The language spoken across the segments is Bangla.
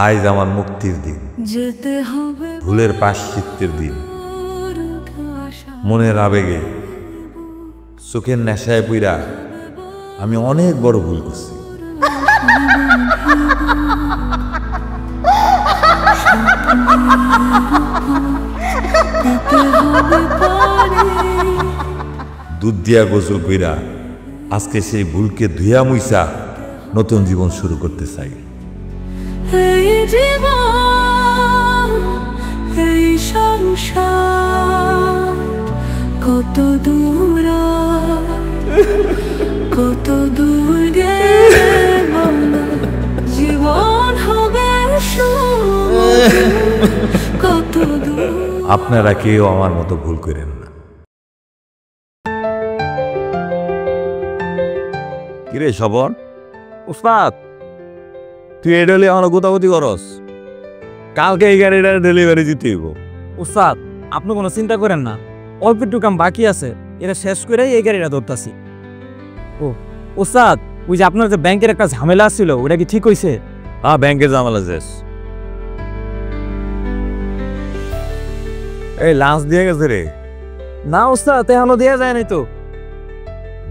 আজ আমার মুক্তির দিন, ভুলের প্রায়শ্চিত্তের দিন। মনের আবেগে চোখের নেশায় পুইরা আমি অনেক বড় ভুল করছি। দুধ দিয়া গোসল কইরা আজকে সেই ভুলকে ধুইয়া মুইসা নতুন জীবন শুরু করতে চাই। এই জীবন, এই সংসার কত দূর, কত দূর গেলে জীবন হবে কত দূর। আপনারা কেউ আমার মতো ভুল করেন না। কিরে শবন, উস্তাদ তুই এই ডেলি আমার গোতাগতি করস? কালকে এই গাড়িটা ডেলিভারি দিতে হইব। উস্তাদ আপনি কোনো চিন্তা করেন না, অল্প একটু কাম বাকি আছে, এটা শেষ করে এই গাড়িটা ধরতাছি। ও উস্তাদ, ওই যে আপনার যে ব্যাংকের একটা ঝামেলা ছিল ওটা কি ঠিক হয়েছে? হ্যাঁ, ব্যাংকের ঝামেলা শেষ। এই লাঞ্চ দিয়ে গেছে রে? না উস্তাদ, এখনো দেওয়া যায় নাই তো।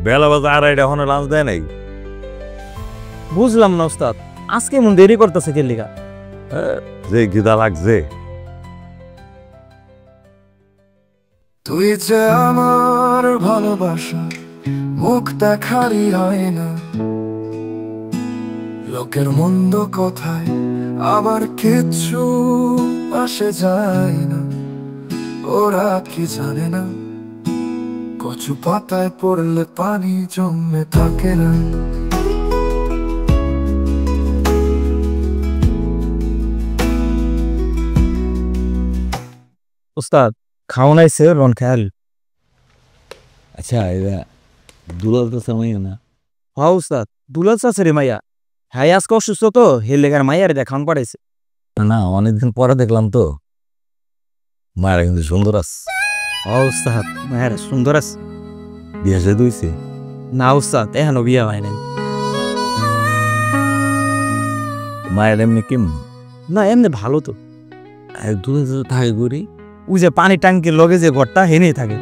বেলা বাজে আড়াইটা, এখনো লাঞ্চ দেয় নাই? বুঝলাম না উস্তাদ, আজকে মন দেরি করতেছে কে লিগা? যে খিদা লাগছে। তুই যে আমার ভালোবাসা, মুখ দেখারই হয় না, লোকের মন্দ কথায় আবার কিছু আসে যায় না। ওরা কি জানে না, কচু পাতায় পড়লে পানি জমে থাকে না। উস্তাদ খাওয়ান আইছে, রন খেয়াল। আচ্ছা, এরা দুলাল তো সময় না? হ্যাঁ উস্তাদ, দুলাল চাচা রে মাইয়া, হ্যাঁ আজকে অসুস্থ তো, হে লেগার মাইয়ারে দেখান পাঠাইছে। না, অনেকদিন পরে দেখলাম তো। মায়েরা কিন্তু সুন্দর আছে। হ্যাঁ উস্তাদ, মায়ের সুন্দর আছে। বিয়া সাথে হইছে? না উস্তাদ, এখনো বিয়া হয় নাই। মায়ের এমনি কেমন? না এমনি ভালো তো। দূরে থাকে করি। ওই যে পানি ট্যাঙ্কির লগে যে ঘরটা হেনেই থাকে।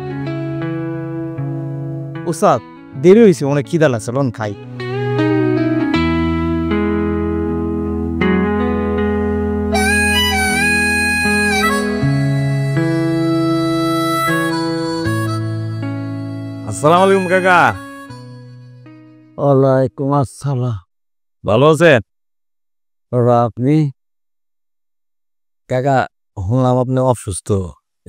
উস্তাদ দেরি হয়েছে, অনেক খিদা লাগছে, লন খাই। আসসালামু আলাইকুম কাকা। ওয়ালাইকুম আসসালাম। ভালো আছেন? আপনি? কাকা শুনলাম আপনি অসুস্থ,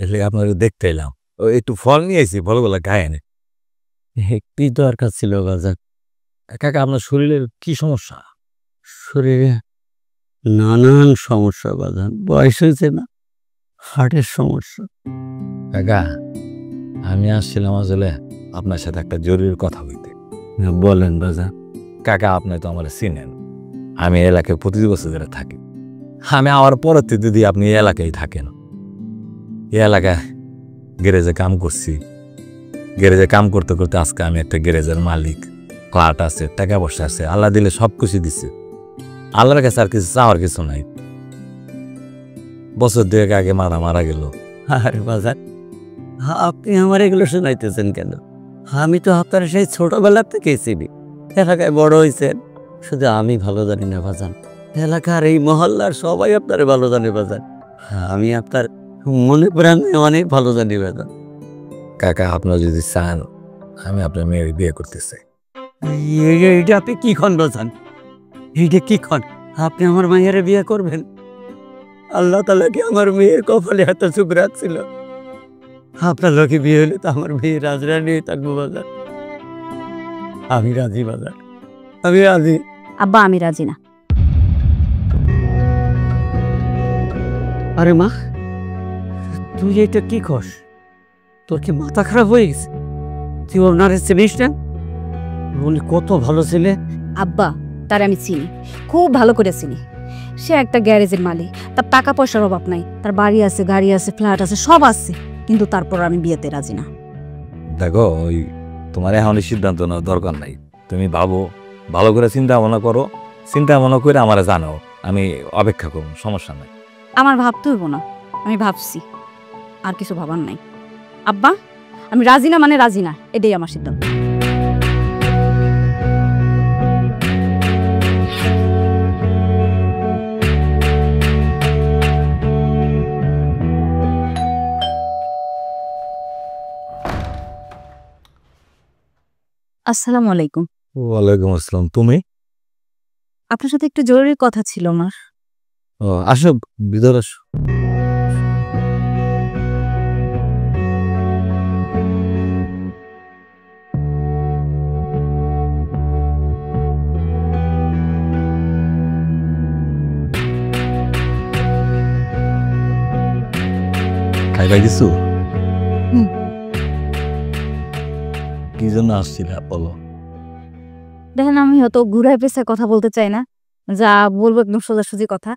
এলে আপনাকে দেখতে এলাম। একটু ফল নিয়ে আইছি, ফলগুলা খায় না। কি দরকার ছিল বাজার? কাকা আপনার শরীরের কি সমস্যা? শরীরে নানান সমস্যা বাজার, বয়স হয়েছে না, হার্টের সমস্যা। কাকা আমি আসছিলাম আসলে আপনার সাথে একটা জরুরি কথা বলতে। বলেন বাজার। কাকা আপনি তো আমার চিনেন, আমি এলাকায় প্রতি বছর ধরে থাকি। আমি আমার পরবর্তী দিদি আপনি এই এলাকায় থাকেন। এই এলাকায় গ্যারেজে কাম করছি। গ্যারেজে কাম করতে করতে আজকে আমি একটা গ্যারেজের মালিক, ফ্ল্যাট আছে, টাকা পয়সা আছে, আল্লাহ দিলে সব কিছু দিচ্ছে। আল্লাহর কাছে আর কিছু চাওয়ার কিছু নাই। বছর দুয়েক আগে মারা গেল। আরে বাজার, আপনি আমার এগুলো শোনাইতেছেন কেন? আমি তো আপনার সেই ছোটবেলা থেকেই চিনি, এলাকায় বড় হয়েছেন। শুধু আমি ভালো জানি না বাজান, এলাকার এই মহল্লার সবাই আপনার ভালো জানে বাজান। আমি আপনার মনে প্রাণে অনেক ভালো জানি বাজান। কাকা আপনার যদি চান, আমি আপনার মেয়ের বিয়ে করতে চাই। এইটা আপনি কি খন বাজান? এইটা কি খন? আপনি আমার মায়ের বিয়ে করবেন? আল্লাহ তাআলা কি আমার মেয়ের কপালে এত সুখ রাখছিল? আপনার লোকে বিয়ে হলে তো আমার মেয়ে রাজরানী থাকবো বাজার। আমি রাজি বাজার, আমি রাজি। আব্বা আমি রাজি না। আরে মা, তুই এটা কি কস? তোর কি মাথা খারাপ হয়ে গেছে? তুই ওনারে চিনিস না? উনি কত ভালো ছেলে। আব্বা তার আমি চিনি, খুব ভালো করে চিনি। সে একটা গ্যারেজের মালিক, তার টাকা পয়সার অভাব নাই, তার বাড়ি আছে, গাড়ি আছে, ফ্ল্যাট আছে, সব আছে, কিন্তু তারপর আমি বিয়েতে রাজি না। দেখো, ওই তোমার এখন সিদ্ধান্ত নেওয়ার দরকার নাই। তুমি ভাবো, ভালো করে চিন্তা ভাবনা করো, চিন্তা ভাবনা করে আমারে জানাও। আমি অপেক্ষা করব, সমস্যা নাই। আমার ভাবতে হইব না, আমি ভাবছি, আর কিছু ভাবার নাই। আব্বা, আমি রাজি না মানে রাজি না, এটাই আমার সিদ্ধান্ত। আসসালামু আলাইকুম। ওয়ালাইকুম আসসালাম। তুমি? আপনার সাথে একটু জরুরি কথা ছিল আমার। ও, আসো, ভিতর আসো। খাইবা কিছু? হুম। কি জন্য আসছিলে বলো? দেখেন, আমি হয়তো ঘুরায় পেছায় কথা বলতে চাই না, যা বলবো একদম সোজাসুজি কথা।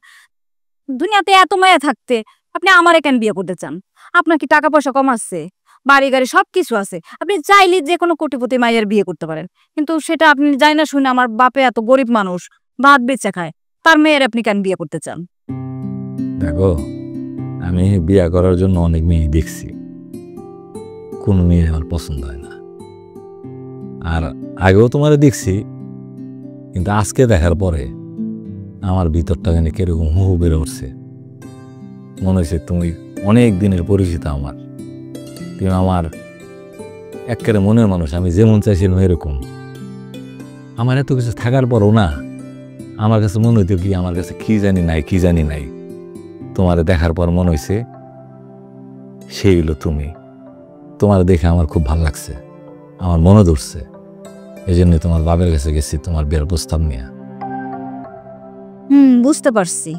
দুনিয়াতে এত মায়া থাকতে আপনি আমারে কেন বিয়ে করতে চান? আপনার কি টাকা পয়সা কম আছে, বাড়ি গাড়ি সবকিছু আছে, আপনি চাইলে যে কোনো কোটিপতি মায়ের বিয়ে করতে পারেন, কিন্তু সেটা আপনি জানি না শুনে আমার বাপে এত গরিব মানুষ, ভাত বেচে খায়, তার মেয়ের আপনি কেন বিয়ে করতে চান? দেখো, আমি বিয়ে করার জন্য অনেক মেয়ে দেখছি, কোনো মেয়ে আমার পছন্দ হয় না। আর আগেও তোমার দেখছি, কিন্তু আজকে দেখার পরে আমার ভিতরটা যেন কিরকম হু হু বেড়ে উঠছে। মনে হচ্ছে তুমি অনেক দিনের পরিচিত আমার, তুমি আমার একেবারে মনের মানুষ। আমি যেমন চাইছিলাম এরকম। আমার এত কিছু থাকার পরও না, আমার কাছে মনে হইতো কি, আমার কাছে কি জানি নাই। তোমার দেখার পর মনে হয়েছে সেই হলো তুমি। তোমার দেখে আমার খুব ভালো লাগছে, আমার মনে ধরছে। এই জন্য তোমার বাবার কাছে গেছি তোমার বিয়ের প্রস্তাব নিয়ে। বুঝতে পারছি,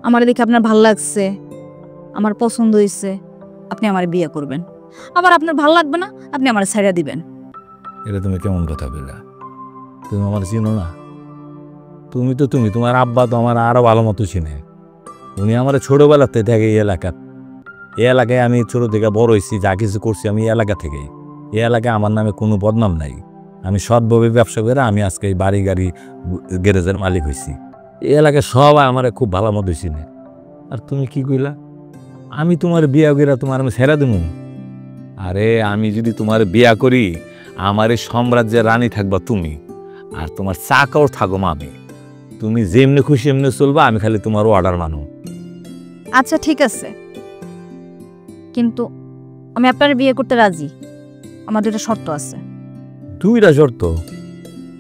আমার দেখে আপনার ভালো লাগছে, আমার পছন্দ হয়েছে, আপনি আমার বিয়ে করবেন। আবার আপনার ভালো লাগবে না, আপনি আমার ছাইড়া দিবেন। এটা তুমি কেমন কথা বললা? তুমি আমার চিনো না? তুমি তোমার আব্বা তো আমার আরো ভালো মতো চিনে। উনি আমার ছোটবেলাতে দেখে এই এলাকায় আমি ছোট থেকে বড় হয়েছি, যা কিছু করছি আমি এই এলাকা থেকেই। এই এলাকায় আমার নামে কোনো বদনাম নাই। আমি সৎভাবে ব্যবসা করে আমি আজকে এই বাড়ি গাড়ি গ্যারেজের মালিক হয়েছি। এই এলাকায় সবাই আমার খুব ভালো মতো চিনে। আর তুমি কি কইলা আমি তোমার বিয়া করে তোমার আমি ছেড়ে দেবো? আরে আমি যদি তোমার বিয়া করি, আমার এই সাম্রাজ্যের রানী থাকবা তুমি, আর তোমার চাকাও থাকো আমি। তুমি যেমনি খুশি এমনি চলবা, আমি খালি তোমার অর্ডার মানো। আচ্ছা ঠিক আছে, কিন্তু আমি আপনার বিয়ে করতে রাজি। আমার দুটো শর্ত আছে। দুইটা শর্ত?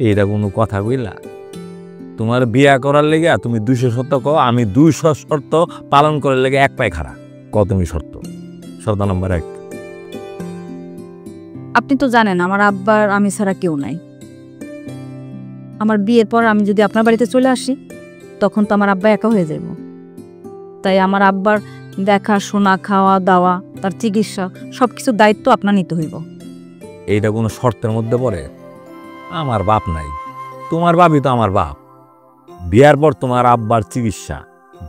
এইটা কোনো কথা কইলা? তোমার বিয়া করার লেগে তুমি 200 শর্ত কও, আমি 200 শর্ত পালন করার লেগে এক পায়ে খাড়া। কত তুমি শর্ত? শর্ত নম্বর 1, আপনি তো জানেন আমার আব্বার আমি ছাড়া কেউ নাই। আমার বিয়ের পর আমি যদি আপনার বাড়িতে চলে আসি, তখন তো আমার আব্বা একা হয়ে যাব। তাই আমার আব্বার দেখাশোনা, খাওয়া দাওয়া, তার চিকিৎসা সবকিছুর দায়িত্ব আপনার নিতে হইব। এইটা কোনো শর্তের মধ্যে পড়ে? আমার বাপ নাই, তোমার বাপই তো আমার বাপ। বিয়ার পর তোমার আব্বার চিকিৎসা,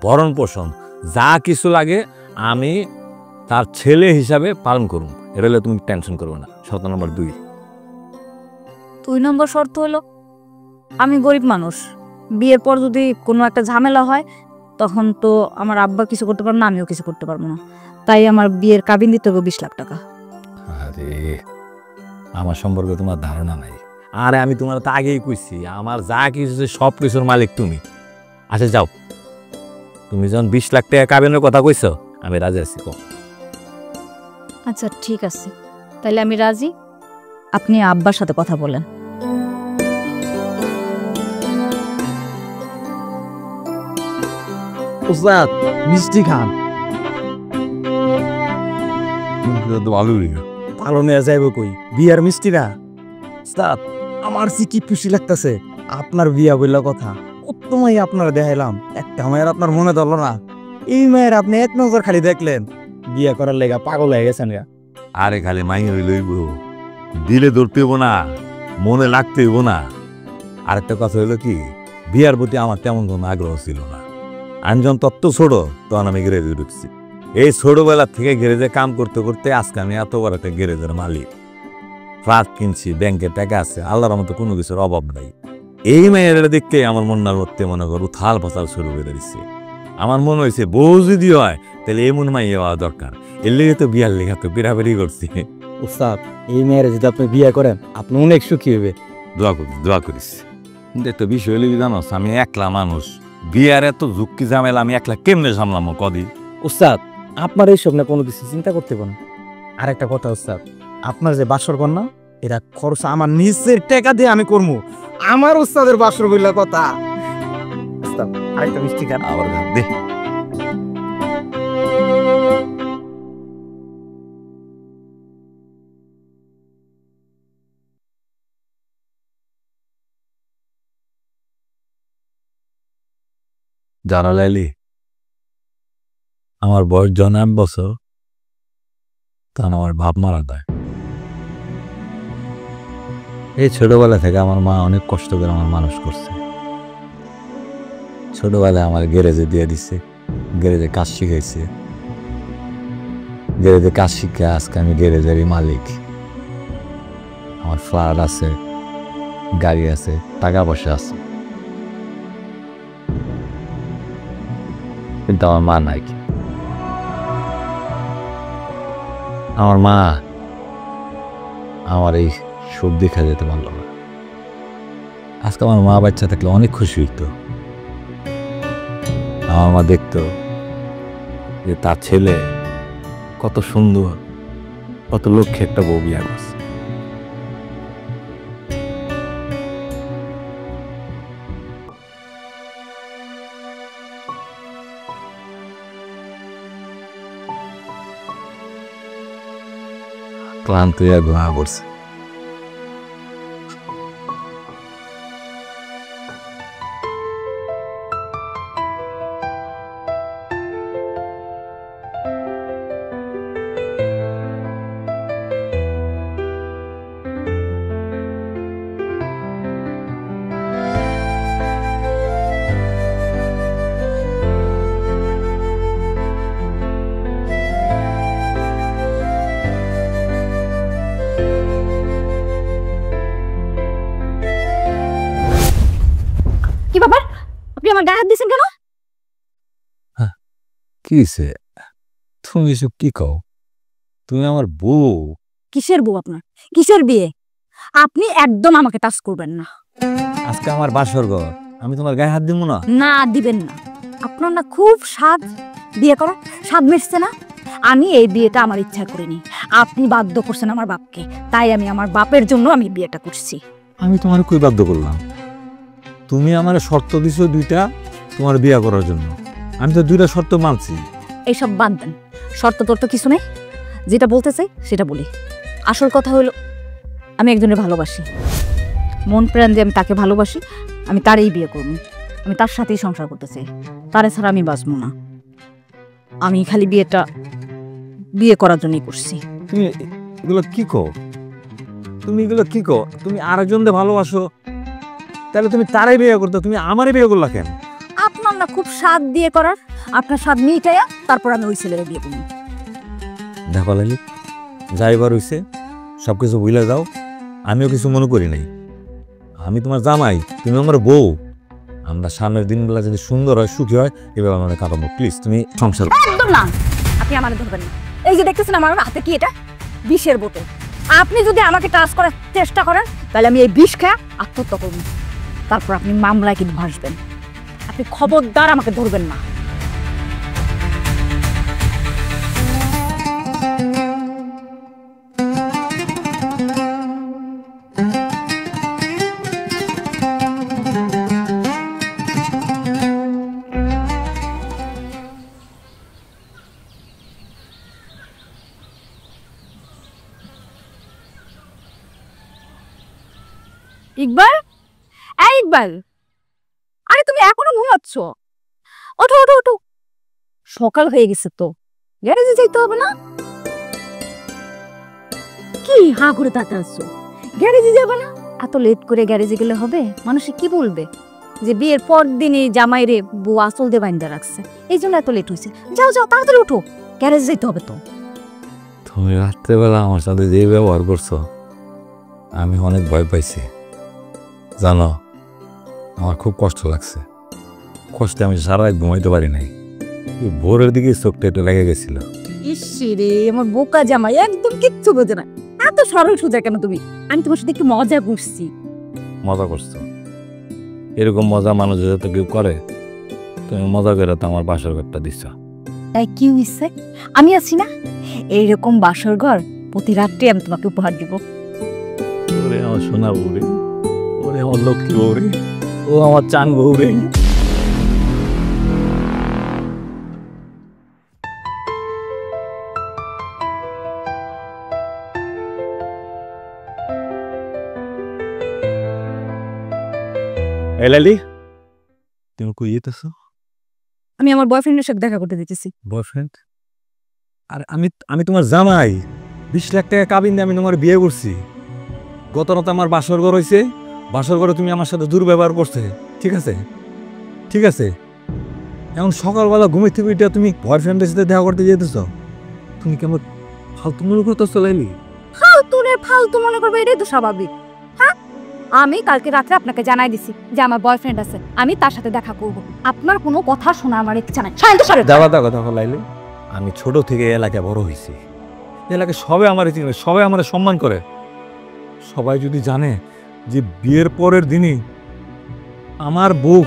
ভরণ পোষণ যা কিছু লাগে আমি তার ছেলে হিসাবে পালন করুন। এটা হলে তুমি টেনশন করবে না। শর্ত নম্বর 2। 2 নম্বর শর্ত হলো, আমি গরিব মানুষ, বিয়ের পর যদি কোনো একটা ঝামেলা হয়, তখন তো আমার আব্বা কিছু করতে পারবো না, আমিও কিছু করতে পারবো না। তাই আমার বিয়ের কাবিন দিতে হবে 20 লাখ টাকা। আরে আমার সম্পর্কে তোমার ধারণা নাই। আরে আমি তোমার তো আগেই কইছি, আমার যা কিছু সব কিছুর মালিক তুমি। আচ্ছা যাও, তুমি যখন 20 লাখ টাকা কাবিনের কথা কইছো, আমি রাজি আছি। আচ্ছা ঠিক আছে, তাহলে আমি রাজি। আপনি আব্বার সাথে কথা বলেন। উস্তাদ, মিষ্টি খান। ভালো নিয়ে যাইব কই, বিয়ার মিষ্টি না? উস্তাদ, আমার কি খুশি লাগতেছে আপনার বিয়া বললা কথা। উত্তমই আপনার দেখাইলাম, একটা মায়ের আপনার মনে ধরলো না। এই মায়ের আপনি এক নজর খালি দেখলেন, বিয়া করার লেগা পাগল হয়ে গেছেন। আরে খালি মাই লইব, দিলে ধরতে হইব না, মনে লাগতে হইব না। আরেকটা কথা হইলো কি, বিয়ার প্রতি আমার তেমন কোনো আগ্রহ ছিল না। আমি যখন তত্ত্ব ছোট, তখন আমি গ্যারেজে ঢুকছি। এই ছোটবেলা থেকে গ্যারেজে কাম করতে করতে আজকে আমি এত বড় একটা গ্যারেজের মালিক। ফ্ল্যাট কিনছি, ব্যাংকে টাকা আছে, আল্লাহর মতো কোনো কিছুর অভাব নাই। এই মেয়ের দেখতে আমার মনটার মধ্যে মনে করো থাল পাতাল শুরু করে দিচ্ছে। আমার মনে হয়েছে বউ যদি হয় তাহলে এমন মাইয়া হওয়া দরকার। এর লেগে তো বিয়ার লেখা তো বিরাবারি করছি। উস্তাদ এই মেয়ের যদি আপনি বিয়ে করেন আপনি অনেক সুখী হবে। দোয়া করিস। কিন্তু একটা বিষয় হলে জানোস, আমি একলা মানুষ, বিয়ার এত ঝুঁকি ঝামেলা আমি একলা কেমনে সামলামো কদিন। উস্তাদ আপনার এইসব না কোনো কিছু চিন্তা করতে পারেন। আর একটা কথা উস্তাদ, আপনার যে বাসর কন্যা এটা খরচ আমার নিজের টাকা দিয়ে আমি করবো। আমার উস্তাদের বাসর বললা কথা। উস্তাদ আরেকটা মিষ্টি খান। আবার দে। জানা লাইলি আমার বয়স জন 8 বছর, তা আমার বাপ মারা দেয়। এই ছোটবেলা থেকে আমার মা অনেক কষ্ট করে আমার মানুষ করছে। ছোটবেলায় আমার গ্যারেজে দিয়ে দিছে, গ্যারেজে কাজ শিখাইছে। গ্যারেজে কাজ শিখে আজকে আমি গ্যারেজেরই মালিক। আমার ফ্ল্যাট আছে, গাড়ি আছে, টাকা পয়সা আছে, কিন্তু আমার মা নাই। আমার মা আমার এই সুখ দেখা যেতে পারল না। আজকে আমার মা বাচ্চা থাকলে অনেক খুশি হইতো। আমার মা দেখতো যে তার ছেলে কত সুন্দর, কত লক্ষ্যে একটা বউ বিয়া করছে। ক্লান্ত হইয়া ঘুমা পড়ছে। কি ব্যাপার, আপনি আমার গায়ে হাত দিয়েছেন কেন? কি হইছে? তুমি এসব কি কও? তুমি আমার বউ। কিসের বউ আপনার? কিসের বিয়ে? আপনি একদম আমাকে টাচ করবেন না। আজকে আমার বাসর ঘর, আমি তোমার গায়ে হাত দিব না? না, দিবেন না। আপনার না খুব স্বাদ বিয়ে করার, স্বাদ মিটছে না? আমি এই বিয়েটা আমার ইচ্ছা করিনি, আপনি বাধ্য করছেন আমার বাপকে, তাই আমি আমার বাপের জন্য আমি বিয়েটা করছি। আমি তোমার কই বাধ্য করলাম? তুমি আমার শর্ত দিছো দুইটা তোমার বিয়ে করার জন্য, আমি তো দুইটা শর্ত মানছি। এইসব বাদ দেন, শর্ত তোর তো কিছু নেই। যেটা বলতে চাই সেটা বলি। আসল কথা হলো আমি একজনের ভালোবাসি, মন প্রাণ দিয়ে আমি তাকে ভালোবাসি, আমি তারই বিয়ে করব, আমি তার সাথেই সংসার করতে চাই, তারে ছাড়া আমি বাঁচবো না। আমি খালি বিয়েটা বিয়ে করার জন্যই করছি। তুমি এগুলো কি কো? তুমি এগুলো কি কো? তুমি আরেকজনকে ভালোবাসো, তাহলে তুমি তারাই বিয়ে করতো, তুমি আমারই বিয়ে করলা কেন? আপনার না খুব স্বাদ দিয়ে করার, আপনার স্বাদ মিটাইয়া তারপর আমি ওই ছেলের বিয়ে করব। দেখো লালি, যাইবার হইছে, সব কিছু ভুলে যাও, আমিও কিছু মনে করি নাই। আমি তোমার জামাই, তুমি আমার বউ। আমরা সামনের দিনগুলো যদি সুন্দর হয়, সুখী হয়, এভাবে আমাদের কাটাবো। প্লিজ তুমি সংসার। একদম না, আপনি আমার ধরবেন না। এই যে দেখতেছেন আমার হাতে কি, এটা বিষের বোতল। আপনি যদি আমাকে টাচ করার চেষ্টা করেন তাহলে আমি এই বিষ খেয়ে আত্মহত্যা করব, তারপর আপনি মামলায় কিন্তু ভাসবেন। আপনি খবরদার আমাকে ধরবেন না। ইকবাল, এই ইকবাল, আরে তুমি এখনো ঘুমাচ্ছ? ওঠো ওঠো ওঠো, সকাল হয়ে গেছে তো, গ্যারেজে যেতে হবে না? কি হা করে তাকাচ্ছ? আছো, গ্যারেজে যাবে না? এত লেট করে গ্যারেজে গেলে হবে? মানুষে কি বলবে যে বিয়ের পর দিনই জামাইরে বউ আসল দিয়ে বাইন্দা রাখছে, এই জন্য এত লেট হয়েছে। যাও যাও, তাড়াতাড়ি উঠো, গ্যারেজে যেতে হবে তো। তুমি রাত্রেবেলা আমার সাথে যে ব্যবহার করছো, আমি অনেক ভয় পাইছি জানো। আমার খুব কষ্ট লাগছে, কষ্টে আমি সারা রাত ঘুমাইতে পারি নাই। এই ভোরের দিকে চোখটা একটু লেগে গেছিল। ইসরে আমার বোকা জামাই একদম কিচ্ছু বোঝে না। এত সরল সোজা কেন তুমি? আমি তোমার সাথে একটু মজা করছি। মজা করছো? এরকম মজা মানুষ যদি কেউ করে, তুমি মজা করে তো আমার বাসর ঘরটা দিচ্ছ। তাই কি হইছে? আমি আছি না, এইরকম বাসর ঘর প্রতি রাত্রে আমি তোমাকে উপহার দিব। ওরে আমার সোনা বউ রে, ওরে আমার লক্ষ্মী বউ রে, ও আমার চান বউ রে। এলালি, তুমি কই যেতেছো? আমি আমার বয়ফ্রেন্ডের সাথে দেখা করতে দিতেছি। বয়ফ্রেন্ড? আর আমি তোমার জামাই। 20 লাখ টাকা কাবিন দিয়ে আমি তোমার বিয়ে করছি। গত রাতে আমার বাসর ঘর হয়েছে, বাসর ঘরে তুমি আমার সাথে দুর্ব্যবহার করছে। ঠিক আছে, ঠিক আছে। এখন সকালবেলা ঘুমাইতে উঠে তুমি বয়ফ্রেন্ডের সাথে দেখা করতে যেতেছ? তুমি কেমন ফালতু মনে করতেছো লাইলি? ফালতু মনে করবে, এটাই তো স্বাভাবিক। হ্যাঁ, আমি কালকে রাত্রে আপনাকে জানাই দিছি যে আমার বয়ফ্রেন্ড আছে, আমি তার সাথে দেখা করব। আপনার কোনো কথা শোনা আমার ইচ্ছা নাই। দাদা কথা লাইলি, আমি ছোট থেকে এলাকায় বড় হয়েছি। এলাকায় সবাই আমার চিনে, সবাই আমার সম্মান করে। সবাই যদি জানে যে বিয়ের পরের দিনই আমার বউ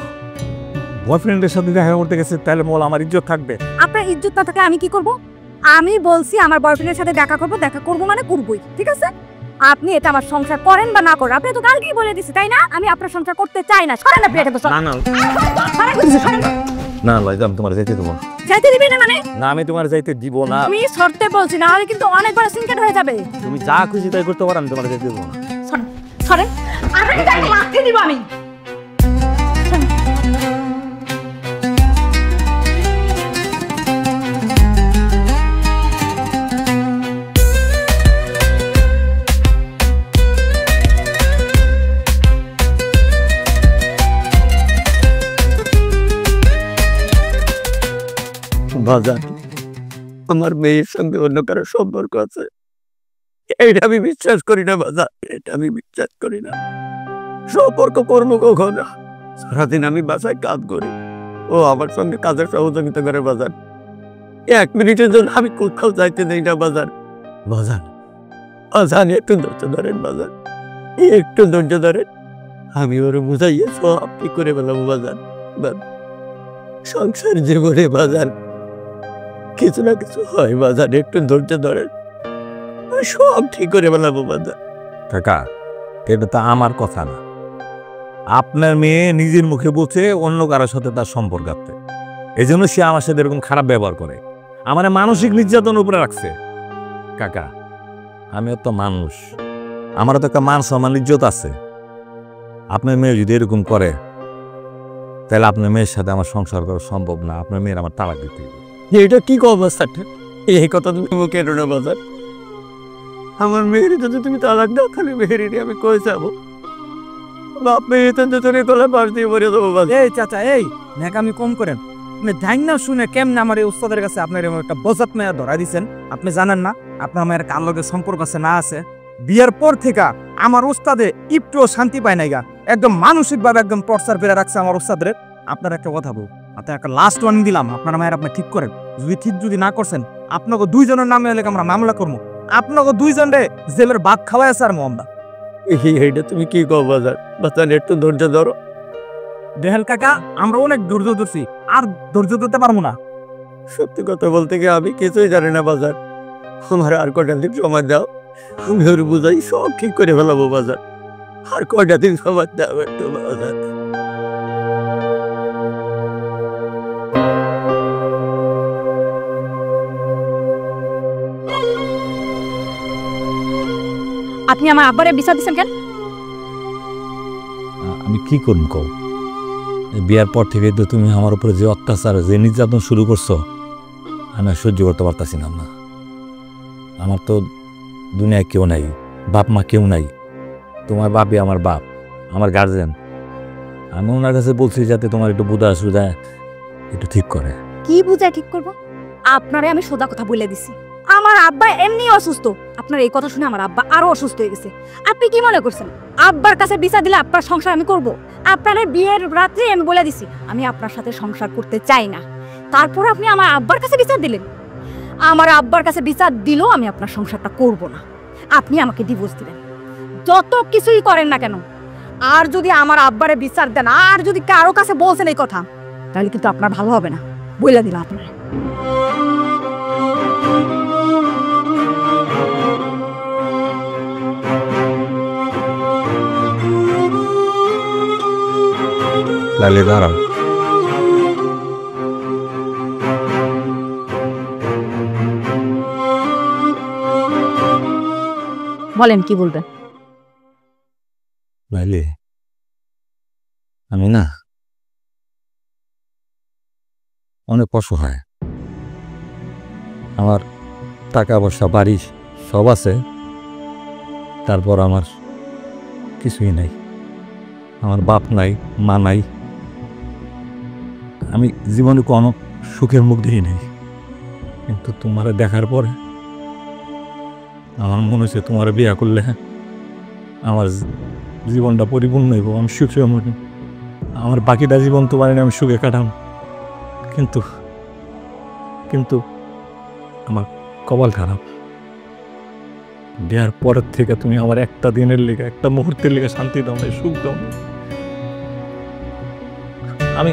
বয়ফ্রেন্ডের সাথে দেখা করতে গেছে, তাহলে বল আমার ইজ্জত থাকবে? আপনার ইজ্জত না থাকে আমি কি করব? আমি বলছি আমার বয়ফ্রেন্ডের সাথে দেখা করব মানে করবই, ঠিক আছে? আপনি এটা আমার সংসার করেন বা না করেন, আপনি তো কালকেই বলে দিছি, তাই না? আমি আপনার সংসার করতে চাই না। সরেন আপনি এটা তো। না না না লয়, আমি তোমার যাইতে দেবো না। যাইতে দিবি না মানে? না, আমি তোমার যাইতে দিব না। আমি শর্তে বলছি, না হলে কিন্তু অনেক বড় সিনকেট হয়ে যাবে। তুমি যা খুশি তাই করতে পারো, আমি তোমার যাইতে দেবো না। সরেন, সরেন। আরে যাই মারতে দিব আমি। বাজার, আমার মেয়ের সঙ্গে অন্য কারো সম্পর্ক আছে, এটা আমি বিশ্বাস করি না বাজার, এটা আমি বিশ্বাস করি না। সম্পর্ক করবো কখন? সারাদিন আমি বাসায় কাজ করি, ও আমার সঙ্গে কাজের সহযোগিতা করে বাজার। 1 মিনিটের জন্য আমি কোথাও যাইতে দেই না বাজার। বাজার বাজার একটু ধৈর্য ধরেন বাজার, একটু ধৈর্য ধরেন। আমি ওর বুঝাইয়ে সব ঠিক করে ফেলাবো বাজার। সংসার জীবনে বাজার কিছু না কিছু হয় বাজার, একটু ধৈর্য ধরেন, সব ঠিক করে ফেলাবো বাজার। কাকা, এটা তো আমার কথা না। আপনার মেয়ে নিজের মুখে বলছে অন্য কারোর সাথে তার সম্পর্ক আছে, এই জন্য সে আমার সাথে এরকম খারাপ ব্যবহার করে, আমার মানসিক নির্যাতন উপরে রাখছে। কাকা, আমিও তো মানুষ, আমারও তো একটা মান সম্মান ইজ্জত আছে। আপনার মেয়ে যদি এরকম করে, তাহলে আপনার মেয়ের সাথে আমার সংসার করা সম্ভব না। আপনার মেয়ের আমার তালাক দিতে হবে। এটা কি অবস্থাটা? এই কথা তুমি মুখে এনো না বাজার। আমার মেয়ের যদি তুমি তালাক দাও, তাহলে মেয়ের আমি কই যাবো? বাপ মেয়ে তোরে গলা বাস দিয়ে মরে যাবো বাজার। এই চাচা, এই ন্যাকামি কম করেন। আপনি জান না শুনে কেমনে আমার এই উস্তাদের কাছে আপনার এমন একটা বজাত মেয়া ধরা দিচ্ছেন? আপনি জানেন না আপনার মায়ের কার লগে সম্পর্ক আছে না আছে? বিয়ের পর থেকে আমার উস্তাদে একটুও শান্তি পায় নাই গা, একদম মানসিকভাবে একদম টর্চার পেরে রাখছে আমার উস্তাদের। আপনার একটা কথা বল, আপনার একটা লাস্ট ওয়ার্নিং দিলাম, আপনার মায়ের আপনি ঠিক করেন। যদি না করছেন, আপনাকে 2 জনের নামে হলে আমরা মামলা করবো, আপনাকে 2 জনের জেলের ভাত খাওয়াই আছে আর মন্দা। এইটা তুমি কি কও বাজার? বাজার একটু ধৈর্য ধরো। দেহেল কাকা, আমরা অনেক ধৈর্য ধরছি, আর ধৈর্য ধরতে পারবো না। সত্যি কথা বলতে গিয়ে আমি কিছুই জানি না বাজার, আমার আর কয়টা দিন সময় দাও, আমি ওর বুঝাই সব ঠিক করে ফেলাবো বাজার। আর কয়টা দিন সময় দাও একটু বাজার। আপনি আমার আব্বারে বিচার দিচ্ছেন কেন? আমি কি করব কও? বিয়ার পর থেকে তো তুমি আমার উপরে যে অত্যাচার, যে নির্যাতন শুরু করছো, আমি সহ্য করতে পারতাছি না। আমার তো দুনিয়ায় কেউ নাই, বাপ মা কেউ নাই। তোমার বাপই আমার বাপ, আমার গার্জেন। আমি ওনার কাছে বলছি যাতে তোমার একটু বুঝা সুঝা একটু ঠিক করে। কি বুঝায় ঠিক করবো? আপনারে আমি সোজা কথা বলে দিছি, আমার আব্বা এমনি অসুস্থ। আপনার এই কথা শুনে আমার আব্বা আরো অসুস্থ হয়ে গেছে। আপনি কি মনে করছেন আব্বার কাছে বিচার দিলে আপনার সংসার আমি করব? আপনার বিয়ের রাত্রে আমি বলে দিছি আমি আপনার সাথে সংসার করতে চাই না, তারপর আপনি আমার আব্বার কাছে বিচার দিলেন। আমার আব্বার কাছে বিচার দিলেও আমি আপনার সংসারটা করব না। আপনি আমাকে ডিভোর্স দিবেন, যত কিছুই করেন না কেন। আর যদি আমার আব্বারে বিচার দেন, আর যদি কারো কাছে বলছেন এই কথা, তাহলে কিন্তু আপনার ভালো হবে না, বইলা দিলাম আপনার। লাইলি দাঁড়াও। বলেন কি বলবেন? লাইলি, আমি না অনেক অসহায়। আমার টাকা পয়সা বাড়ি সব আছে, তারপর আমার কিছুই নাই। আমার বাপ নাই, মা নাই। আমি জীবনে কোনো সুখের মুখ দেখি নাই, কিন্তু তোমার দেখার পরে আমার মনে হচ্ছে তোমার বিয়ে করলে আমার জীবনটা পরিপূর্ণ হইব, আমি সুখে মনে। আমার বাকিটা জীবন তোমার আমি সুখে কাটাম, কিন্তু কিন্তু আমার কপাল খারাপ। বিয়ার পরের থেকে তুমি আমার একটা দিনের লেগে, একটা মুহূর্তের লেগে শান্তি দাও না, সুখ দাও না। আমি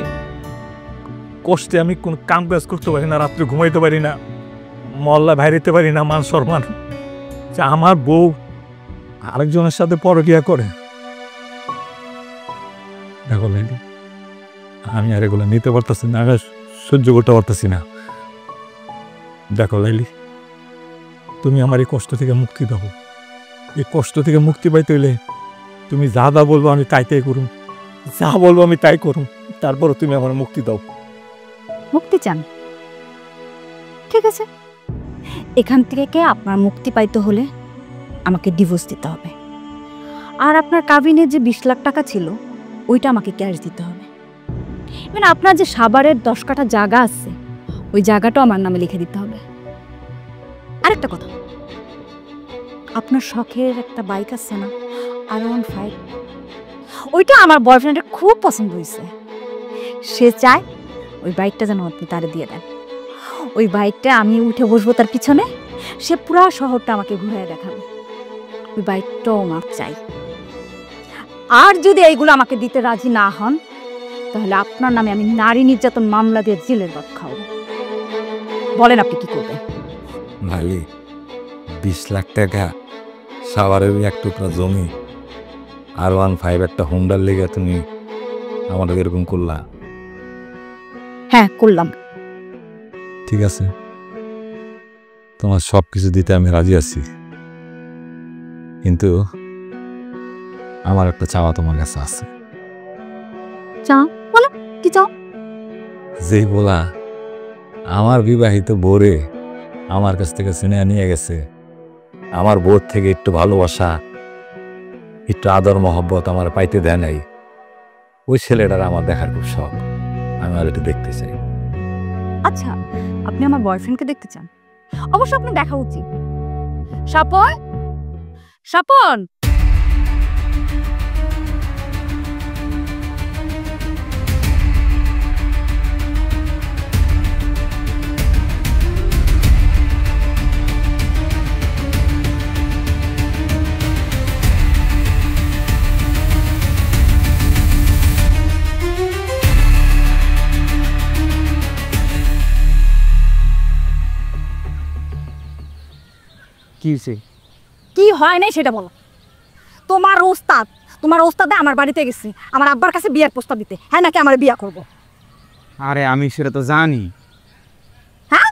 কষ্টে আমি কোনো কাম কাজ করতে পারি না, রাত্রে ঘুমাইতে পারি না, মহল্লা বাইরেতে পারি না। মান সম্মান যে আমার বউ আরেকজনের সাথে পরকিয়া করে। দেখো লাইলি, আমি আর এগুলো নিতে পারতেছি না, সহ্য করতে পারতেছি না। দেখো লাইলি, তুমি আমার এই কষ্ট থেকে মুক্তি দাও। এই কষ্ট থেকে মুক্তি পাইতে হইলে তুমি যা যা বলবো আমি তাই তাই করুম, যা বলবো আমি তাই করুম, তারপরে তুমি আমার মুক্তি দাও। মুক্তি চান? ঠিক আছে, এখান থেকে আপনার মুক্তি পাইতে হলে আমাকে ডিভোর্স দিতে হবে। আর আপনার কাবিনের যে 20 লাখ টাকা ছিল ওইটা আমাকে ক্যাশ দিতে হবে। মানে আপনার যে সাভারের 10 কাঠা জায়গা আছে ওই জায়গাটাও আমার নামে লিখে দিতে হবে। আরেকটা কথা, আপনার শখের একটা বাইক আছে না, R15, ওইটা আমার বয়ফ্রেন্ডের খুব পছন্দ হয়েছে। সে চায় ওই বাইকটা যেন আপনি তারে দিয়ে দেন। ওই বাইকটা আমি উঠে বসবো তার পিছনে, সে পুরা শহরটা আমাকে ঘুরে দেখাবে। ওই বাইকটাও আমার চাই। আর যদি এইগুলো আমাকে দিতে রাজি না হন, তাহলে আপনার নামে আমি নারী নির্যাতন মামলা দিয়ে জেলের ভাত খাবো। বলেন আপনি কি করবেন? ভাই, 20 লাখ টাকা, সাভারের এক টুকরা জমি, R15 একটা হুন্ডার লেগে তুমি আমাদের এরকম করলা? হ্যাঁ করলাম। ঠিক আছে, তোমার সব কিছু দিতে আমি রাজি আছি, কিন্তু আমার একটা চাওয়া তোমার কাছে আছে। চা বলো, কি চাও? যেই বলা আমার বিবাহিত বোরে আমার কাছ থেকে চিনে নিয়ে গেছে, আমার বোর থেকে একটু ভালোবাসা, একটু আদর মহব্বত আমার পাইতে দেয় নাই, ওই ছেলেটার আমার দেখার খুব শখ। আমি আর একটু দেখতে চাই। আচ্ছা, আপনি আমার বয়ফ্রেন্ডকে দেখতে চান? অবশ্য আপনার দেখা উচিত। স্বপন, স্বপন, কি হয়েছে? কি হয় নাই সেটা বলো। তোমার ওস্তাদে আমার বাড়িতে গেছে আমার আব্বার কাছে বিয়ের প্রস্তাব দিতে। হ্যাঁ নাকি আমার বিয়ে করব? আরে আমি সেটা তো জানি। হ্যাঁ,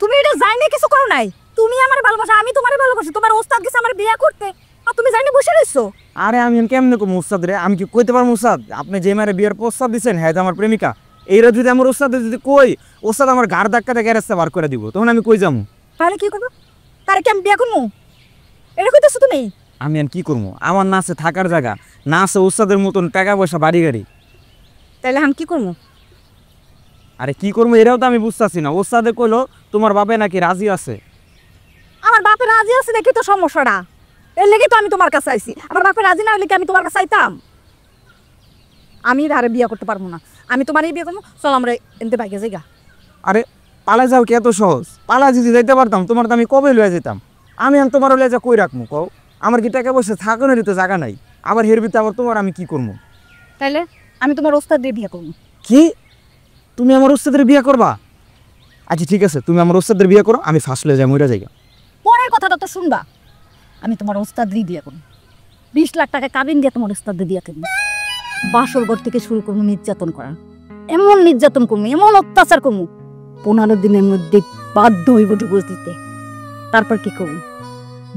তুমি এটা জানি কিছু করো নাই। তুমি আমার ভালোবাসা, আমি তোমার ভালোবাসি। তোমার ওস্তাদ গেছে আমার বিয়ে করতে, আর তুমি জানি বসে রইছো। আরে আমি কেমনে কম উস্তাদ রে? আমি কি কইতে পারবো উস্তাদ আপনি যে মারে বিয়ের প্রস্তাব দিচ্ছেন হ্যাঁ আমার প্রেমিকা? এইরা যদি আমার ওস্তাদ যদি কই ওস্তাদ আমার ঘাড় ধাক্কাতে গ্যারেজটা বার করে দিব, তখন আমি কই যাবো? তাহলে কি করবো? তারে কি আমি বিয়ে করবো? এটা কইতেছো তুমি? আমি আর কি করবো? আমার না আছে থাকার জায়গা, না আছে ওস্তাদের মতন টাকা পয়সা বাড়ি গাড়ি। তাহলে আমি কি করবো? আরে কি করবো এটাও তো আমি বুঝতেছি না। ওস্তাদে কইলো তোমার বাপে নাকি রাজি আছে। আমার বাপের রাজি আছে দেখি তো সমস্যাটা, এর লেগে তো আমি তোমার কাছে আইছি। আমার বাপের রাজি না হলে কি আমি তোমার কাছে আইতাম? আমি আরে বিয়ে করতে পারবো না, আমি তোমারই বিয়ে করবো। চল আমরা এনতে বাইকে যাইগা। আরে পালা যাও কি এত সহজ? পালা যদি যাইতে পারতাম তোমার তো আমি কবে লয়ে যেতাম। আমি তোমার লয়ে যা কই রাখবো কও? আমার কি টাকা পয়সা থাকানোরই তো জায়গা নাই, আবার হের ভিতরে আবার তোমার আমি কি করবো? তাইলে আমি তোমার ওস্তাদ দিয়ে বিয়ে করবো। কি তুমি আমার ওস্তাদের বিয়ে করবা? আচ্ছা ঠিক আছে, তুমি আমার ওস্তাদের বিয়ে করো, আমি ফার্স্ট লয়ে যাই মইরা যাইগা। পরের কথাটা তো শুনবা। আমি তোমার ওস্তাদ দিয়ে বিয়ে করবো, 20 লাখ টাকা কাবিন দিয়ে তোমার ওস্তাদ দিয়ে বিয়ে করবো। বাসর ঘর থেকে শুরু করবো নির্যাতন করা, এমন নির্যাতন করবো, এমন অত্যাচার করবো, 15 দিনের মধ্যে বাধ্য হইব ডিভোর্স দিতে। তারপর কি করবো?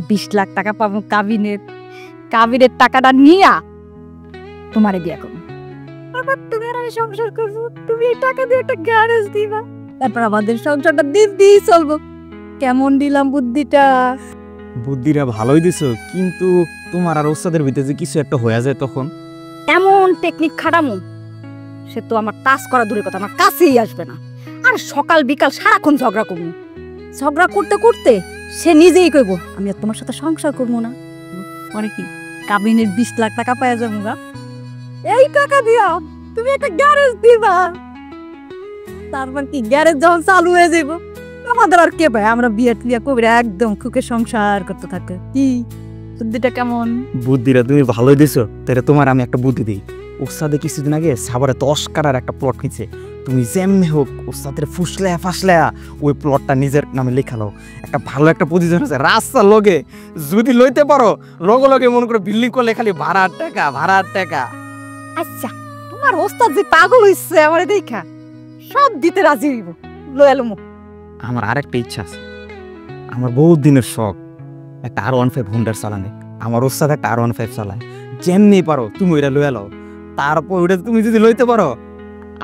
20 লাখ টাকা পাবো কাবিনের, কাবিনের টাকাটা নিয়া তোমারে বিয়ে করবো। আবার তুমি আর আমি সংসার করবো, তুমি এই টাকা দিয়ে একটা গ্যারেজ দিবা, তারপর আমাদের সংসারটা দিন দিয়ে চলবো। কেমন দিলাম বুদ্ধিটা? বুদ্ধিটা ভালোই দিছো, কিন্তু তোমার আর ওস্তাদের ভিতরে যে কিছু একটা হয়ে যায় তখন? এমন টেকনিক খাটামো সে তো আমার টাচ করা দূরের কথা, আমার কাছেই আসবে না। আর সকাল বিকাল সারাক্ষণ ঝগড়া করবো, ঝগড়া করতে করতে সে নিজেই কইব আমি আর তোমার সাথে সংসার করবো না। পরে কি কাবিনের 20 লাখ টাকা পাওয়া যাবো না, এই টাকা দিয়া তুমি একটা গ্যারেজ দিবা। তারপর কি গ্যারেজ যখন চালু হয়ে যাব আমাদের আর কে ভাই, আমরা বিয়ে টিয়া কবিরা একদম খুকে সংসার করতে থাকে। কি বুদ্ধিটা কেমন? বুদ্ধিটা তুমি ভালোই দিছো। তাহলে তোমার আমি একটা বুদ্ধি দিই। ওস্তাদে কিছুদিন আগে সাভারে 10 কারার একটা প্লট কিনছে, তুমি যেমনি হোক ওস্তাদের ফুসলায়া ফাসলায়া ওই প্লটটা নিজের নামে লেখালো। একটা ভালো একটা পজিশন আছে রাস্তার লগে, যদি লইতে পারো লগে লগে মনে করো বিল্ডিং করলে খালি ভাড়ার টাকা ভাড়ার টাকা। আচ্ছা তোমার ওস্তাদ যে পাগল হইছে আমারে দেখা সব দিতে রাজি হইব, লয়াল মুখ। আমার আরেকটা ইচ্ছা আছে, আমার বহুত দিনের শখ একটা R15 হুন্ডার চালানে। আমার ওস্তাদ একটা R15 চালায়, যেমনি পারো তুমি ওইটা লইয়া লও। তারপর ওইটা তুমি যদি লইতে পারো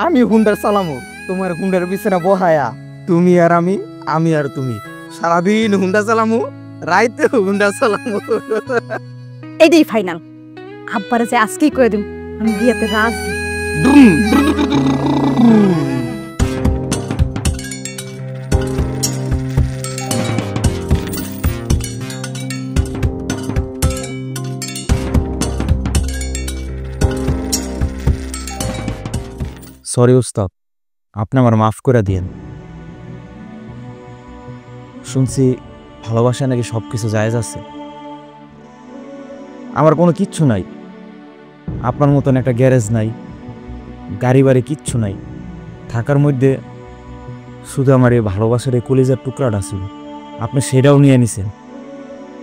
আমি হুন্ডার চালামো, তোমার হুন্ডার পিছনে বহায়া তুমি আর আমি আর তুমি সারাদিন হুন্ডা চালামো, রাইতে হুন্ডা চালামো। এটাই ফাইনাল। আব্বারে যে আজকেই কয়ে দিম আমি বিয়েতে রাজি। সরি উস্তাদ, আপনি আমার মাফ করে দিয়েন। শুনছি ভালোবাসা নাকি সব কিছু জায়েজ আছে। আমার কোনো কিচ্ছু নাই, আপনার মতন একটা গ্যারেজ নাই, গাড়ি বাড়ি কিচ্ছু নাই। থাকার মধ্যে শুধু আমার এই ভালোবাসার এই কলিজার টুকরাটা ছিল, আপনি সেটাও নিয়ে নিছেন।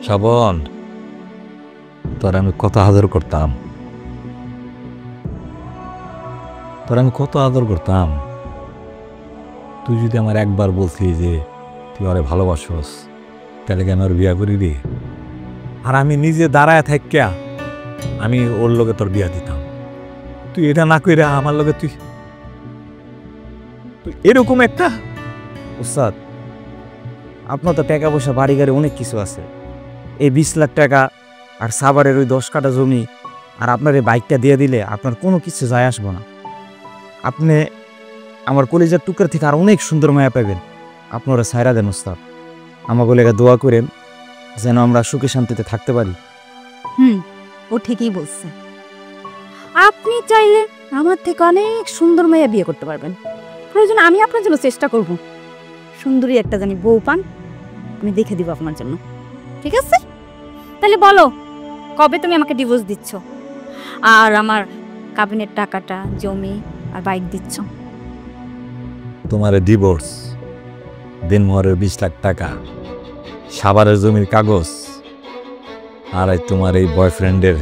শ্রাবণ, তোর আমি কত আদর করতাম, তোর আমি কত আদর করতাম। তুই যদি আমার একবার বলছি যে তুই ওরে ভালোবাসস, তাহলে কি আমার বিয়া করি রে? আর আমি নিজে দাঁড়ায় থাকিয়া আমি ওর লগে তোর বিয়া দিতাম। তুই এটা না কইরা আমার লগে তুই এরকম একটা। উস্তাদ, আপনার তো টাকা পয়সা বাড়ি গাড়ি অনেক কিছু আছে, এই 20 লাখ টাকা আর সাভারের ওই 10 কাঠা জমি আর আপনার এই বাইকটা দিয়ে দিলে আপনার কোনো কিছু যায় আসবো না। আপনি আমার কলিজার টুকরা থেকে আর অনেক সুন্দর মায়া পাবেন। আপনারা সাইরা দেন উস্তাদ, আমাকে লেগে দোয়া করেন যেন আমরা সুখে শান্তিতে থাকতে পারি। ও ঠিকই বলছে। আপনি চাইলে আমার থেকে অনেক সুন্দর মেয়ে বিয়ে করতে পারবেন। প্রয়োজন আমি আপনার জন্য চেষ্টা করব, সুন্দরী একটা জানি বউ পান আমি দেখে দিব আপনার জন্য। ঠিক আছে, তাহলে বলো কবে তুমি আমাকে ডিভোর্স দিচ্ছ আর আমার কাবিনের টাকাটা, জমি আর বাইক দিচ্ছ? তোমার ডিভোর্স, দিনমহরের 20 লাখ টাকা, সাভারের জমির কাগজ, আর তোমার এই বয়ফ্রেন্ডের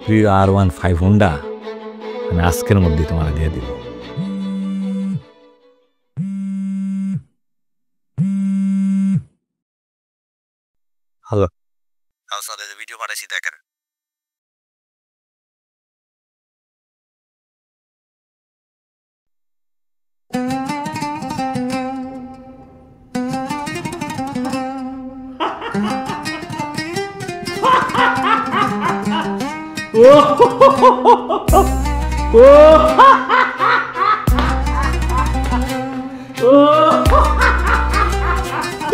প্রিয় R15 হুন্ডা আমি আজকের মধ্যে তোমার দিয়ে দিব। হ্যালো, ভিডিও পাঠাইছি দেখেন।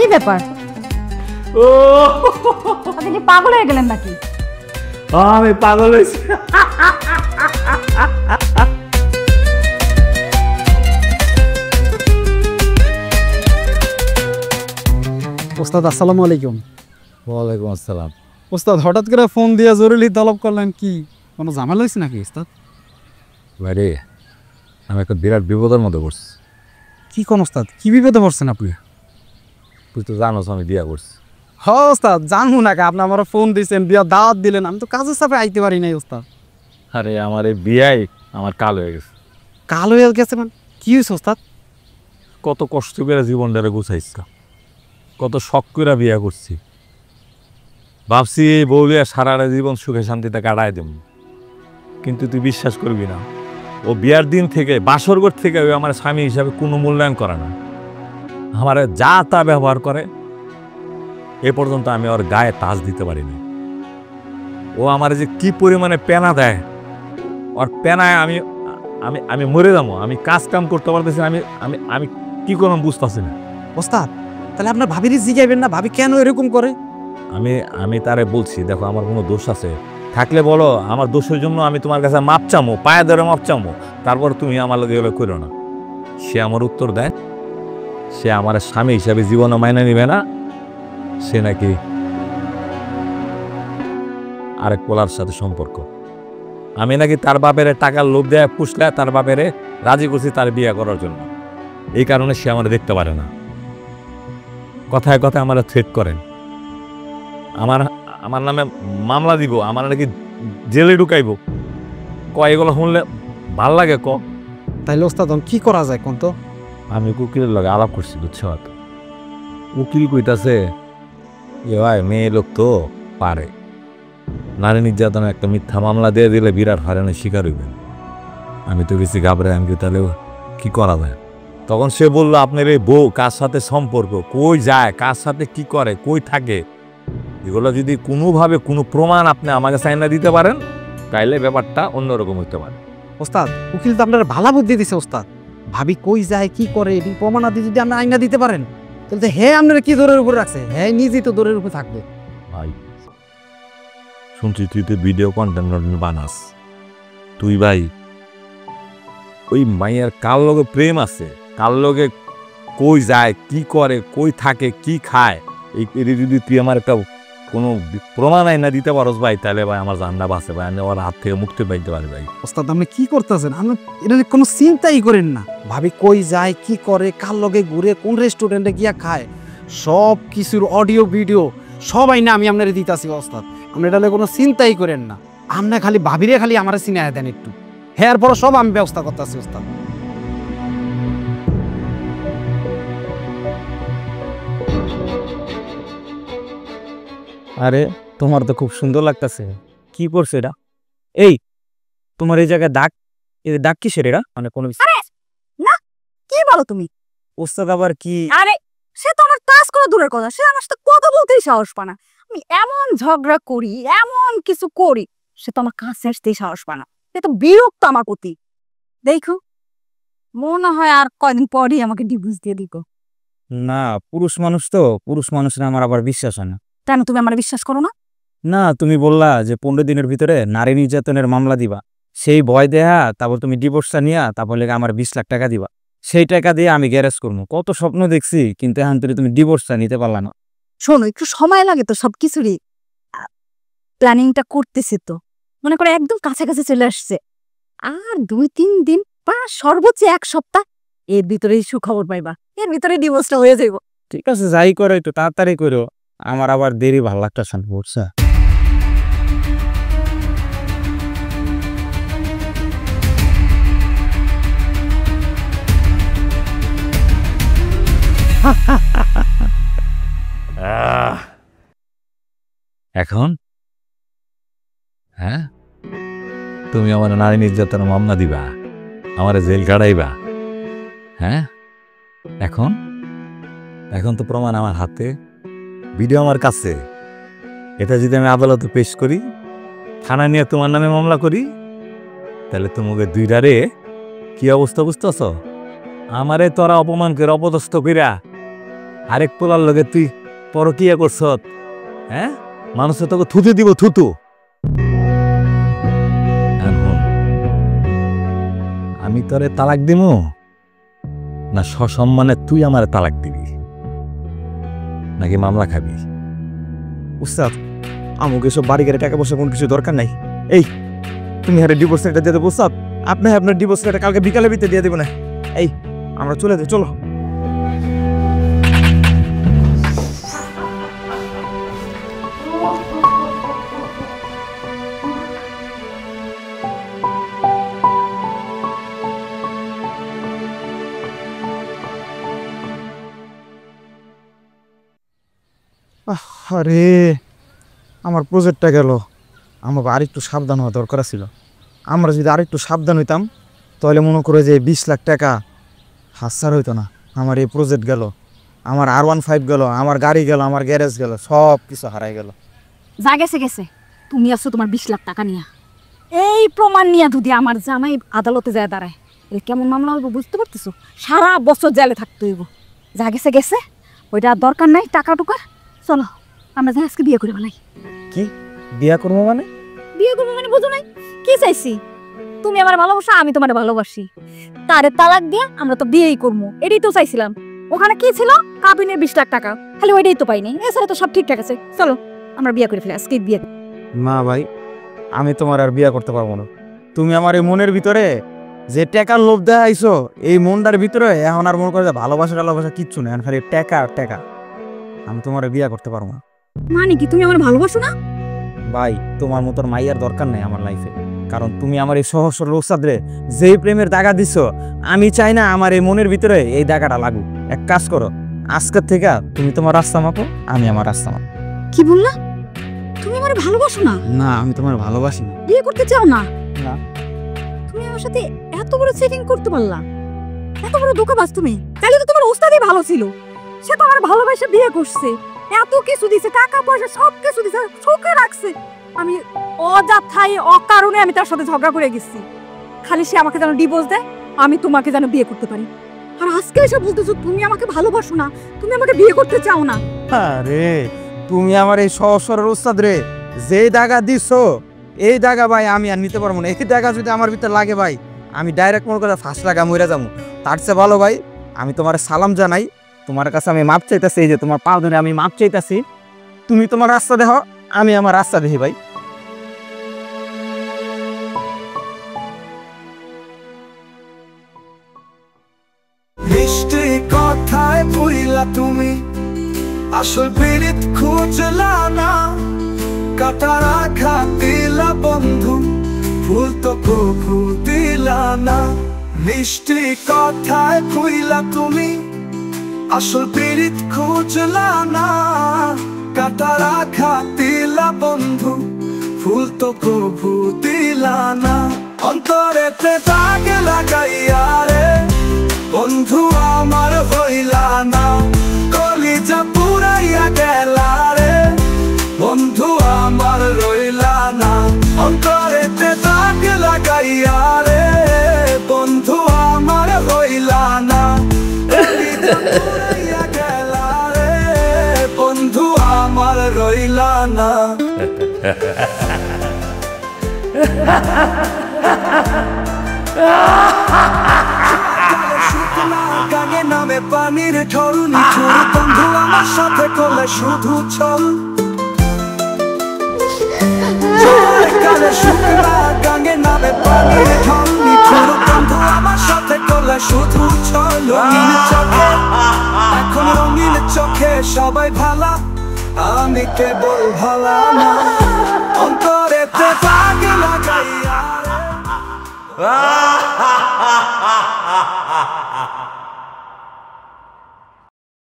কি ব্যাপার ও আপনি কি পাগল হয়ে গেলেন নাকি? আমি পাগল হয়েছি। ওস্তাদ আসসালামু আলাইকুম। ওয়ালাইকুম আসসালাম। ওস্তাদ হঠাৎ করে ফোন দিয়ে জরুরি তলব করলেন, কি কোনো ঝামেলা হয়েছে নাকি ওস্তাদ? ভাইরে আমি একটা বিরাট বিপদের মধ্যে পড়ছি। কি কোন ওস্তাদ, কি বিপদে পড়ছেন আপনি? তুই তো জানোস আমি বিয়া করছি। হ ওস্তাদ জানবো না, আপনি আমার ফোন দিয়েছেন, বিয়া দাওয়াত দিলেন, আমি তো কাজের চাপে আইতে পারি নাই ওস্তাদ। আরে আমার এই বিয়াই আমার কাল হয়ে গেছে। কাল হয়ে গেছে মানে কি হয়েছে ওস্তাদ? কত কষ্ট করে জীবনটারে গুছাইছিলাম, কত শখ করে বিয়া করছি। ভাবছি এই বউলিয়া সারাটা জীবন সুখে শান্তিতে কাটাই দেব, কিন্তু তুই বিশ্বাস করবি না, ও বিয়ার দিন থেকে বাসরঘর থেকে ওই আমার স্বামী হিসাবে কোনো মূল্যায়ন করে না। আমার যা তা ব্যবহার করে, এ পর্যন্ত আমি ওর গায়ে টাচ দিতে পারিনি। ও আমার যে কি পরিমাণে পেনা দেয়, ওর পেনায় আমি আমি আমি মরে যাবো। আমি কাজ কাম করতে পারতেছি না, আমি আমি আমি কি করবো বুঝতেছি না। ওস্তাদ তাহলে আপনার ভাবির জিগাইবেন না, ভাবি কেন এরকম করে? আমি আমি তারে বলছি, দেখো আমার কোনো দোষ আছে থাকলে বলো, আমার দোষের জন্য আমি তোমার কাছে মাপ চামো, পায়ে ধরে মাপ চামো, তারপর তুমি আমার লগে এগুলো করো না। সে আমার উত্তর দেয়, সে আমার স্বামী হিসাবে জীবনে মাইনে নিবে না, সে নাকি আরেক পোলার সাথে সম্পর্ক। আমি নাকি তার বাপের টাকার লোভ দেয় পুষলে তার বাপেরে রাজি করছি তার বিয়ে করার জন্য। এই কারণে সে আমার দেখতে পারে না। কথায় কথায় আমার থ্রেট করেন, আমার আমার নামে মামলা দিব, আমার নাকি জেলে ঢুকাইব। এগুলো শুনলে ভাল লাগে ক। তাইলে ওস্তাদ কি করা যায় কোন তো? আমি উকিলের লগে আলাপ করছি, বুঝছ? উকিল কইতাছে এ ভাই মেয়ে লোক তো পারে, নারী নির্যাতনের একটা মিথ্যা মামলা দিয়ে দিলে বিরাট হয়রানির শিকার হইবেন। আমি তো বেশি ঘাবড়াই, আমি তাহলে কি করা যায়? তখন সে বললো আপনার এই বউ কার সাথে সম্পর্ক, কই যায়, কার সাথে কি করে, কই থাকে, এগুলো যদি কোনোভাবে কোনো প্রমাণ আপনি আমাকে চাইনা দিতে পারেন, তাইলে ব্যাপারটা অন্যরকম হইতে পারে। ওস্তাদ উকিল তো আপনার ভালো বুদ্ধি দিছে ওস্তাদ। ভাবি কই যায় কি করে এটি প্রমাণাদি যদি আপনি আইনা দিতে পারেন, তাহলে হে আপনারা কি দৌড়ের উপর রাখছে, হ্যাঁ নিজেই তো দৌড়ের উপর থাকবে। ভাই শুনছি তুই তো ভিডিও কন্টেন্ট বানাস, তুই ভাই ওই মাইয়ার কার লগে প্রেম আছে, কার লগে কই যায়, কি করে, কই থাকে, কি খায়, এই যদি তুই আমার একটা কোনো প্রমাণ আইনা দিতে পারস ভাই, তাহলে ভাই আমার জান্না বাঁচে ভাই, আমি ওর হাত থেকে মুক্তি পাইতে পারি ভাই। ওস্তাদ আপনি কি করতেছেন? আপনি এটা কোনো চিন্তাই করেন না। ভাবি কই যায়, কি করে, কার লগে ঘুরে, কোন রেস্টুরেন্টে গিয়া খায়, সব কিছুর অডিও ভিডিও সবাই না আমি আপনার দিতাছি ওস্তাদ। আপনি এটা কোনো চিন্তাই করেন না। আপনি খালি ভাবিরে খালি আমার চিনায় দেন একটু, হ্যাঁ পর সব আমি ব্যবস্থা করতেছি ওস্তাদ। আরে তোমার তো খুব সুন্দর লাগতেছে, কি করছে এটা? এই তোমার এই জায়গায় দাগ, এই দাগ কিসের এটা? মানে কোনো না কি বলো তুমি? ওস্তাদ আবার কি? আরে সে তো আমার কাজ করা দূরের কথা, সে আমার সাথে কথা বলতেই সাহস পায় না। আমি এমন ঝগড়া করি, এমন কিছু করি, সে তো আমার কাছে আসতেই সাহস পায় না। সে তো বিরক্ত আমার প্রতি। দেখো মনে হয় আর কয়দিন পরই আমাকে ডিভোর্স দিয়ে দিব। না পুরুষ মানুষ তো, পুরুষ মানুষের আমার আবার বিশ্বাস হয় না। কেন তুমি আমার বিশ্বাস করো না? না তুমি বললা যে 15 দিনের ভিতরে নারী নির্যাতনের মামলা দিবা, সেই ভয় দেয়া তারপর তুমি ডিভোর্সটা নিয়া তারপর লেগে আমার 20 লাখ টাকা দিবা, সেই টাকা দিয়ে আমি গ্যারেজ করবো। কত স্বপ্ন দেখছি, কিন্তু এখন তুমি ডিভোর্সটা নিতে পারলা না। শোনো একটু সময় লাগে তো সবকিছুরই, প্ল্যানিংটা করতেছি তো, মনে করে একদম কাছাকাছি চলে আসছে। আর 2-3 দিন বা সর্বোচ্চ 1 সপ্তাহ এর ভিতরেই সুখবর পাইবা, এর ভিতরে ডিভোর্সটা হয়ে যাইব। ঠিক আছে যাই করো একটু তাড়াতাড়ি করো, আমার আবার দেরি ভাল লাগতেছে না, বুঝছা? এখন হ্যাঁ তুমি আমার নারী নির্যাতনের মামলা দিবা, আমার জেল কাটাইবা, হ্যাঁ এখন এখন তো প্রমাণ আমার হাতে, ভিডিও আমার কাছে। এটা যদি আমি আদালতে পেশ করি, থানা নিয়ে তোমার নামে মামলা করি, তাহলে তোমাকে দুইটারে কি অবস্থা বুঝতেছ? আমারে তোরা অপমান করে অপদস্থ কইরা আরেক পোলার লগে তুই পরকিয়া করছ, হ্যাঁ? মানুষে তোকে থুতু দিব, থুতু। এখন আমি তোরে তালাক দিমু না সসম্মানে তুই আমারে তালাক দিবি, নাকি মামলা খাবি? উস্তাদ আমাকে সব বাড়ি গাড়ি টাকা পয়সা কোনো কিছু দরকার নাই। এই তুমি হারে ডিভোর্স লেটার দিয়ে দেবো উস্তাদ, আপনার ডিভোর্স লেটার কালকে বিকালে ভিতরে দিয়ে দেবো না। এই আমরা চলে যাই, চলো। আরে আমার প্রজেক্টটা গেল, আমার আরেকটু সাবধান হওয়া দরকার ছিল। আমরা যদি আরেকটু সাবধান হইতাম তাহলে মনে করে যে 20 লাখ টাকা হাতছাড়া হইতো না। আমার এই প্রজেক্ট গেল, আমার R15 গেল, আমার গাড়ি গেল, আমার গ্যারেজ গেল, সব কিছু হারাই গেল। যা গেছে গেছে, তুমি আসছো তোমার 20 লাখ টাকা নিয়া। এই প্রমাণ নিয়া যদি আমার জামাই আদালতে যায় দাঁড়ায়, এটা কেমন মামলা হইব বুঝতে পারতেছো? সারা বছর জেলে থাকতে হইব। যা গেছে গেছে, ওইটা আর দরকার নাই টাকা টুকা। চলো আমরা যাই আজকে বিয়ে করে ফেলাই। কি বিয়া করবো মানে? বিয়ে করবো মানে বুঝো নাই? কি চাইছি? তুমি আমার ভালোবাসা, আমি তোমার ভালোবাসি, তারে তালাক দিয়ে আমরা তো বিয়েই করবো, এটাই তো চাইছিলাম। ওখানে কি ছিল? কাবিনের 20 লাখ টাকা, খালি ওইটাই তো পাইনি, এছাড়া তো সব ঠিকঠাক আছে। চলো আমরা বিয়ে করে ফেলি আজকে বিয়ে। না ভাই, আমি তোমার আর বিয়া করতে পারবো না। তুমি আমার এই মনের ভিতরে যে টাকার লোভ দেখাইছো, এই মনটার ভিতরে এখন আর মনে করে যে ভালোবাসা কিচ্ছু নেই, খালি টাকা আর টাকা। আমি তোমার বিয়া করতে পারবো না। মানে কি তুমি আমার ভালোবাসো না? ভাই তোমার মতন মাইয়ার দরকার নেই আমার লাইফে, কারণ তুমি আমার এই সহজ সরল উস্তাদরে যেই প্রেমের দাগা দিছো, আমি চাই না আমার এই মনের ভিতরে এই দাগাটা লাগুক। এক কাজ করো, আজকের থেকে তুমি তোমার রাস্তা মাপো, আমি আমার রাস্তা মাপো। কি বললা? তুমি আমার ভালোবাসো না? না, আমি তোমার ভালোবাসি না। বিয়ে করতে চাও না? না। তুমি আমার সাথে এত বড় সেটিং করতে পারলা? এত বড় ধোঁকাবাজ তুমি? তাহলে তো তোমার ওস্তাদই ভালো ছিল, সে তো আমার ভালোবাসা বিয়ে করছে, এত কিছু দিছে, টাকা পয়সা সব কিছু দিছে, সুখে রাখছে। আমি অযথাই অকারণে আমি তার সাথে ঝগড়া করে গেছি, খালি সে আমাকে যেন ডিভোর্স দেয়, আমি তোমাকে যেন বিয়ে করতে পারি। আর আজকে এসে বলতেছো তুমি আমাকে ভালোবাসো না, তুমি আমাকে বিয়ে করতে চাও না। আরে তুমি আমার এই সহজ সরল উস্তাদরে যেই দাগা দিছো, এই দাগা ভাই আমি আর নিতে পারবো না। এই দাগা যদি আমার ভিতরে লাগে ভাই, আমি ডাইরেক্ট মনে করে ফার্স্ট লাগা মরে যাবো। তার চেয়ে ভালো ভাই আমি তোমার সালাম জানাই, তোমার কাছে আমি মাপ চাইতেছি, এই যে তোমার পা ধরে আমি মাপ চাইতেছি। তুমি তোমার রাস্তা দেখো, আমি আমার রাস্তা দেখি ভাই। মিষ্টি কথায় ভুইলা তুমি আসল পীড়িত খুঁজলা না, কাটার আঘাত দিলা বন্ধু, ফুল তো কবু দিলা না। মিষ্টি কথায় ভুইলা তুমি আসল পীড়িত খুঁজলা না, কাটার আঘাত দিলা বন্ধু, ফুল তো কবু দিলা না। অন্তরেতে দাগ লাগাইয়া রে বন্ধু আমার হইলা না, কলিজা পুরাইয়া গেলা রে বন্ধু আমার রইলা না। অন্তরেতে দাগ লাগাইয়া রে বন্ধু আমার হইলা না, কলিজা পুরাইয়া গেলা রে বন্ধু আমার রইলা না। গাঙে নামে পানির ঢল, নিঠুর বন্ধু আমার সাথে করলে শুধু চল। কালে শুকনা গাঙে নামে পানির ঢল, নিঠুর বন্ধু আমার সাথে করলে শুধু চল। রঙিন চোখে এখন রঙিন চোখে সবাই ভালা, আমি কেবল ভালা না। অন্তরেতে দাগ লাগাইয়া